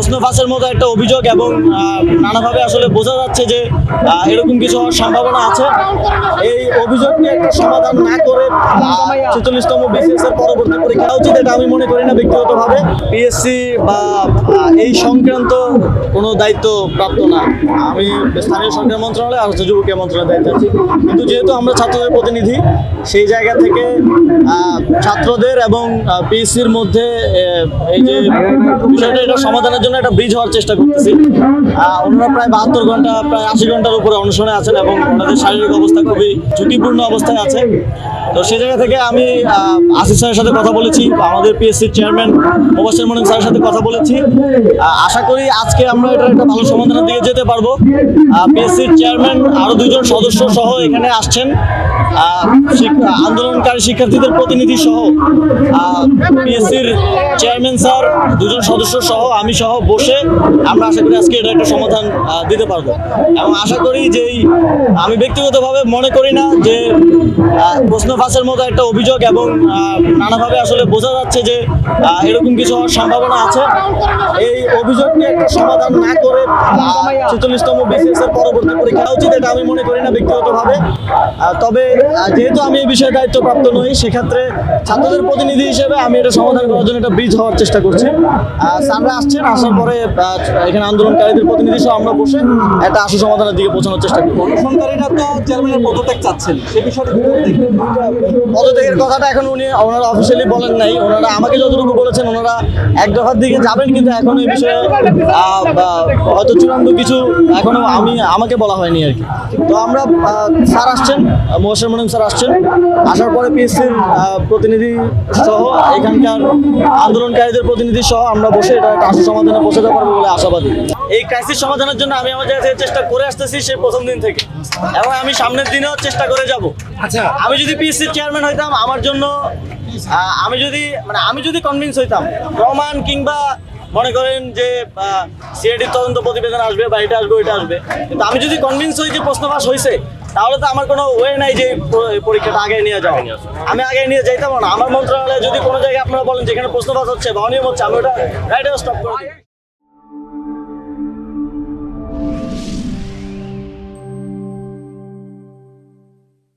প্রশ্ন ফাঁসের মতো একটা অভিযোগ এবং নানাভাবে আসলে বোঝা যাচ্ছে যে এরকম কিছু হওয়ার সম্ভাবনা আছে। এই অভিযোগকে একটা সমাধান না করে ৪৬তম বিসিএস এর পরবর্তী পরীক্ষা উচিত, এটা আমি মনে করি না ব্যক্তিগতভাবে। পিএসসি বা এই সংক্রান্ত কোনো দায়িত্ব প্রাপ্ত না। আমি স্থানীয় সরকার মন্ত্রণালয় আর যুব ক্রীড়া মন্ত্রণালয়ের দায়িত্ব আছি। কিন্তু যেহেতু আমরা ছাত্রদের প্রতিনিধি, সেই জায়গা থেকে ছাত্রদের এবং পিএসসির মধ্যে এই যে বিষয়টা, এটা সমাধানের জন্য একটা ব্রিজ হওয়ার চেষ্টা করতেছি। ওনারা প্রায় ৭২ ঘন্টা, প্রায় ৮০ ঘন্টার উপরে অনশনে আছেন এবং ওনাদের শারীরিক অবস্থা খুবই ঝুঁকিপূর্ণ অবস্থায় আছে। তো সেই জায়গা থেকে আমি আসিফ স্যারের সাথে কথা বলেছি, আমাদের পিএসসির চেয়ারম্যান মোবাশ্বের মনির স্যারের সাথে কথা বলেছি। আশা করি আজকে আমরা এটার একটা ভালো সমাধানের দিকে যেতে পারবো। পিএসসির চেয়ারম্যান আরও ২জন সদস্য সহ এখানে আসছেন, আন্দোলনকারী শিক্ষার্থীদের প্রতিনিধি সহ পিএসসির চেয়ারম্যান স্যার, ২জন সদস্য সহ আমি সহ বসে আমরা আশা করি আজকে এটা একটা সমাধান দিতে পারবো। এবং আশা করি যে আমি ব্যক্তিগতভাবে মনে করি না যে প্রশ্ন ফাঁসের মতো একটা অভিযোগ এবং নানাভাবে আসলে বোঝা যাচ্ছে যে এরকম কিছু হওয়ার সম্ভাবনা আছে। এই অভিযোগকে একটা সমাধান না করে ৪৬তম বিসিএস এর পরবর্তী পরীক্ষা উচিত, এটা আমি মনে করি না ব্যক্তিগতভাবে। তবে যেহেতু আমি এই বিষয়ে দায়িত্বপ্রাপ্ত নই, সেক্ষেত্রে ছাত্রদের প্রতিনিধি হিসেবে আমি এটা সমাধান করার জন্য একটা ব্রিজ হওয়ার চেষ্টা করছি। স্যাররা আসছেন, আসার পরে এখানে আন্দোলনকারীদের প্রতিনিধি সহ আমরা বসে একটা আশু সমাধানের দিকে পৌঁছানোর চেষ্টা করি। অনুসরণকারীরা তো চেয়ারম্যানের পদত্যাগ চাচ্ছেন, সে বিষয়টা পদত্যাগের কথাটা এখন ওনারা অফিসিয়ালি বলেন নাই। ওনারা আমাকে যতটুকু বলেছেন, ওনারা এক দফার দিকে যাবেন, কিন্তু এখন এই বিষয়ে হয়তো চূড়ান্ত কিছু এখনো আমাকে বলা হয়নি আর কি। তো আমরা স্যার আসছেন, মোবাশ্বের মনির স্যার আসছেন, আসার পরে পিএসসির প্রতিনিধি সহ এখানকার আন্দোলনকারীদের প্রতিনিধি সহ আমরা বসে এটা একটা আশু সমাধানে পৌঁছাতে পারবো বলে আশাবাদী। এই ক্রাইসিস সমাধানের জন্য আমি আমার জায়গা থেকে চেষ্টা করে আসতেছি সেই প্রথম দিন থেকে, এবং আমি সামনের দিনেও চেষ্টা করে যাব। আচ্ছা, আমি যদি পিএসসির চেয়ারম্যান হইতাম, আমার জন্য আমি যদি কনভিন্স হইতাম, প্রমাণ কিংবা মনে করেন যে সিআইডির তদন্ত প্রতিবেদন আসবে বা এটা আসবে ওইটা আসবে, কিন্তু আমি যদি কনভিন্স হই যে প্রশ্ন ফাঁস হয়েছে, তাহলে তো আমার কোনো ওয়ে নাই যে পরীক্ষাটা আগে নিয়ে যাওয়া। আমি আগে নিয়ে যাইতাম না। আমার মন্ত্রণালয়ে যদি কোনো জায়গায় আপনারা বলেন যেখানে প্রশ্ন ফাঁস হচ্ছে বা অনিয়ম হচ্ছে, আমি ওটা রাইট স্টপ করে দিই।